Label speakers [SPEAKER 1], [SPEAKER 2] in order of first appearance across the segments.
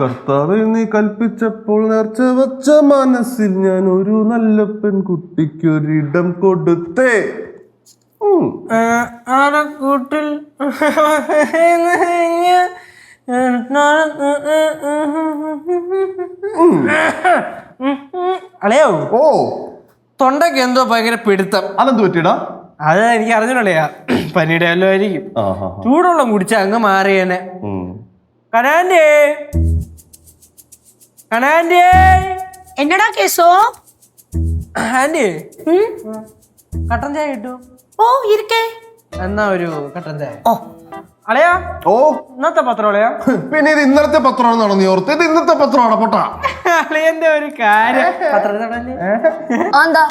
[SPEAKER 1] കർത്താവേ നീ കൽപ്പിച്ചപ്പോൾ നേർച്ച വച്ച മനസ്സിൽ ഞാൻ ഒരു നല്ല പെൺകുട്ടിക്കൊരിടം കൊടുത്തേ.
[SPEAKER 2] കൂട്ടിൽ അളയോ
[SPEAKER 1] ഓ
[SPEAKER 2] തൊണ്ടയ്ക്ക് എന്തോ ഭയങ്കര പിടുത്തം.
[SPEAKER 1] അതെന്ത് പറ്റിയടാ?
[SPEAKER 2] അത് എനിക്ക് അറിഞ്ഞോളയാ, പനിയുടെ വല്ലോ ആയിരിക്കും. ചൂടുവെള്ളം കുടിച്ച അങ്ങ് മാറിയേനെ. കനാൻഡേ കനാൻഡേ.
[SPEAKER 3] എന്നടാ കേസോ?
[SPEAKER 2] ആൻഡി കട്ടൻ ചായ കിട്ടൂ?
[SPEAKER 3] ഓ ഇരിക്കേ.
[SPEAKER 2] എന്നാ ഒരു കട്ടൻ ചായ.
[SPEAKER 3] ഓ
[SPEAKER 2] അളയാ
[SPEAKER 1] ഓ
[SPEAKER 2] ഇന്നത്തെ പത്രം അളയാ?
[SPEAKER 1] പിന്നെ ഇത് ഇന്നലത്തെ പത്രമാണെന്നാണോ നീ ഓർത്ത്? ഇത് ഇന്നത്തെ പത്രമാണോ പൊട്ടാ?
[SPEAKER 2] അളയന്റെ ഒരു കാര്യം. പത്രത്തിലല്ലേ
[SPEAKER 3] എന്താ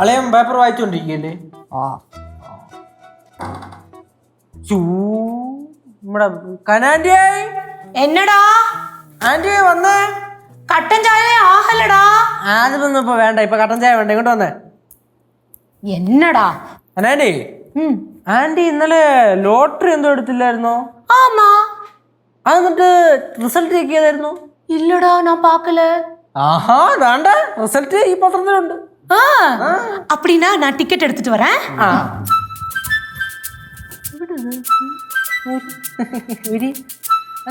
[SPEAKER 2] അളയൻ പേപ്പർ വായിച്ചോണ്ടിരിക്കല്ലേ? നമ്മുടെ കനാൻഡി.
[SPEAKER 3] എന്നടാ
[SPEAKER 2] ആന്റി വന്നേ.
[SPEAKER 3] കട്ടൻ ചായ ആഹല്ലടാ.
[SPEAKER 2] ആദ്യമൊന്നും ഇപ്പൊ വേണ്ട, ഇപ്പൊ കട്ടൻ ചായ വേണ്ട. ഇങ്ങോട്ട് വന്നേ.
[SPEAKER 3] എന്നടാ
[SPEAKER 2] കനാൻഡി, ആന്റി ഇന്നലെ ലോട്ടറി എന്തോ എടുത്തില്ലായിരുന്നോ?
[SPEAKER 3] ആമാ.
[SPEAKER 2] എന്നിട്ട് റിസൾട്ട് ചെക്ക് ചെയ്തായിരുന്നു?
[SPEAKER 3] ഇല്ലടാ ഞാൻ പാക്കല.
[SPEAKER 2] ആഹാ വേണ്ട, റിസൾട്ട് ഈ പത്രത്തിലുണ്ട്.
[SPEAKER 3] அப்படினா நான் டிக்கெட் எடுத்துட்டு வரேன்.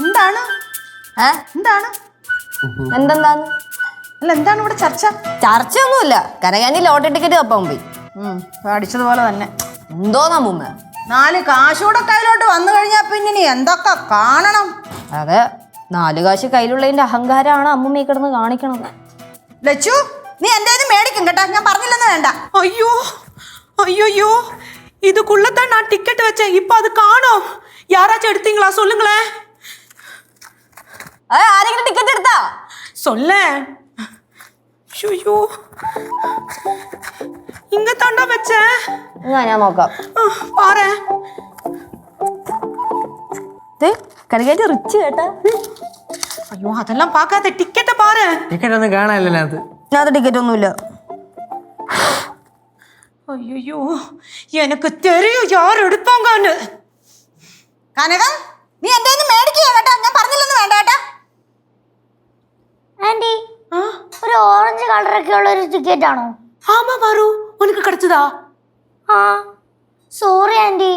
[SPEAKER 3] എന്താണ് എന്താണ്
[SPEAKER 4] എന്തെന്താന്ന്?
[SPEAKER 3] അല്ല എന്താണ് ഇവിടെ ചർച്ച?
[SPEAKER 4] ചർച്ചയൊന്നുമില്ല. കനകാനി ലോട്ടറി ടിക്കറ്റ് തപ്പാൻ പോയി.
[SPEAKER 3] അടിച്ചതുപോലെ തന്നെ.
[SPEAKER 4] എന്തോന്നാ മുമ്മ?
[SPEAKER 3] 4 കാശൂടെ കയ്യിലോട്ട് വന്നു കഴിഞ്ഞാ പിന്നെ നീ എന്തൊക്കെ കാണണം.
[SPEAKER 4] അതെ, 4 കാശ് കയ്യിലുള്ളതിന്റെ അഹങ്കാരമാണ് അമ്മൂമ്മ കിടന്ന് കാണിക്കണത്.
[SPEAKER 3] ലച്ചു നീ എന്റെ മേടിക്കും കേട്ടാ, ഞാൻ പറഞ്ഞില്ലെന്ന് വേണ്ട. അയ്യോ അയ്യോ இதுக்குள்ளதான் நான் டிக்கெட் வச்சேன். இப்ப அது காணோம். யாராச்சும் எடுத்தீங்களா? சொல்லுங்களேன்.
[SPEAKER 4] ആരെങ്കിലും ടിക്കറ്റ് എടുത്താ?
[SPEAKER 3] சொல்ல. ஐயோ இங்க தாண்டா வச்சேன்.
[SPEAKER 4] ഞാൻ നോക്കാം.
[SPEAKER 3] பாரு
[SPEAKER 4] കനകാനി റിച്ച് കേട്ടാ.
[SPEAKER 3] ஐயோ அதெல்லாம் பார்க்காத, டிக்கெட்டை பாரு.
[SPEAKER 2] ടിക്കറ്റ് ഒന്നും കാണാനില്ല അത്.
[SPEAKER 4] ഇതിനകത്ത് ടിക്കറ്റ് ഒന്നുമില്ല.
[SPEAKER 3] ஐயோ எனக்கு தெரியும் யார் എടുപ്പാങ്കാന്ന്. കനകം നീ എന്റെ മേടിക്കുക കേട്ടാ, ഞാൻ പറഞ്ഞില്ലെന്ന് വേണ്ട കേട്ടാ.
[SPEAKER 5] ആന്റി ഒരു ഓറഞ്ച് കളറൊക്കെ ഉള്ള ഒരു ടിക്കറ്റ് ആണോ?
[SPEAKER 3] ആമാ പാറു, ഉനക്ക് കിടച്ചതാ?
[SPEAKER 5] ആ സോറി ആന്റി,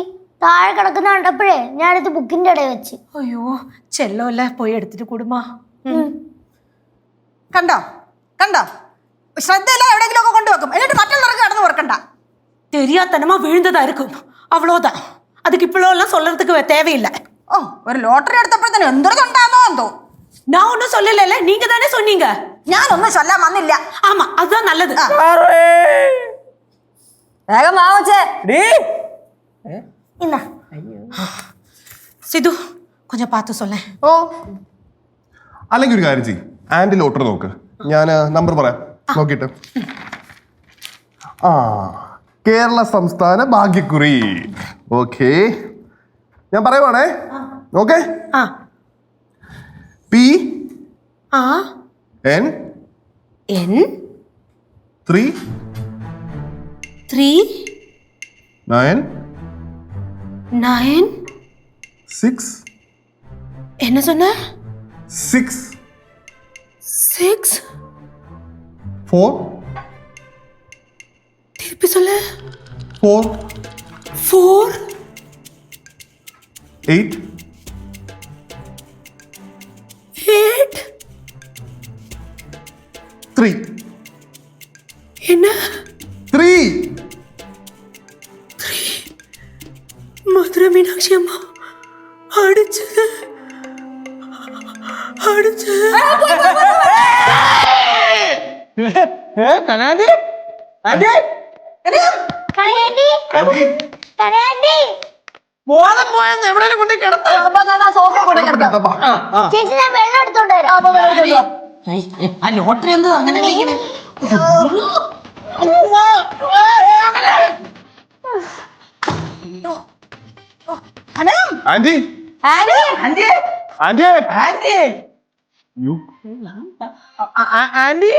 [SPEAKER 5] താഴെ കിടക്കുന്ന കണ്ടപ്പോഴേ ഞാനിത് ബുക്കിന്റെ ഇടയിൽ വെച്ച്.
[SPEAKER 3] അയ്യോ ചെല്ലല്ല, പോയി എടുത്തിട്ട് കൂടുമാ. കണ്ടോ കണ്ടോ, ശ്രദ്ധയില്ല എവിടെയെങ്കിലും ഒക്കെ കൊണ്ടുവെക്കും, എന്നിട്ട് മറ്റുള്ളവർക്ക് കടന്നു ഓർക്കണ്ട. தெரியாதனமா விழுந்ததா இருக்கும், அவ்வளோதான். அதுக்கு இப்பெல்லாம் சொல்றதுக்கு தேவையில்லை. ஓ ஒரு ലോട്ടറി എടുത്തപ്പോഴത്തേനും എന്തൊരുണ്ടാന്നോ എന്തോ. ഞാൻ ഒന്നും சொல்லல, நீங்க தானே சொன்னீங்க. ഞാനൊന്നും ചൊല്ലാൻ വന്നില്ല. ആമാ അതാ നല്ലത്.
[SPEAKER 4] വേഗം വാ കൊച്ചേ.
[SPEAKER 5] ഇന്നാ
[SPEAKER 3] സിധു கொஞ்சம் பார்த்து சொல்ல.
[SPEAKER 4] ഓ
[SPEAKER 1] അല്ലെങ്കിൽ ഒരു കാര്യം ചെയ്യും, ആന്റി ലോട്ടറി നോക്ക്, ഞാൻ നമ്പർ പറയാം, നോക്കിട്ട്. കേരള സംസ്ഥാന ഭാഗ്യക്കുറി. ഓക്കെ, ഞാൻ പറയുവാണേ. Okay, P N 3 9 6.
[SPEAKER 3] என்ன சொன்ன?
[SPEAKER 1] 6 4.
[SPEAKER 3] திருப்பி சொல்லு.
[SPEAKER 1] 4 8 3.
[SPEAKER 3] என்ன
[SPEAKER 1] 3?
[SPEAKER 3] மதுரை மீனாட்சி அம்மா அடிச்சு
[SPEAKER 2] കനാൻഡി ബോധം പോയെന്ന് എവിടെയും കൊണ്ട്
[SPEAKER 5] ചേച്ചി ഞാൻ വെള്ളം എടുത്തോണ്ട് വരാം.
[SPEAKER 2] ആ ലോട്ടറി എന്താ അങ്ങനെ
[SPEAKER 1] ആന്റി ആന്റി
[SPEAKER 2] ആന്റി ആന്റി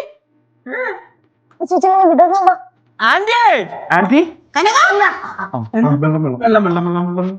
[SPEAKER 5] ചേച്ചി വിടുന്നുണ്ടോ?
[SPEAKER 2] ആന്റി
[SPEAKER 1] ആന്റി
[SPEAKER 3] കനക
[SPEAKER 2] വെള്ളം വെള്ളം വെള്ളം വെള്ളം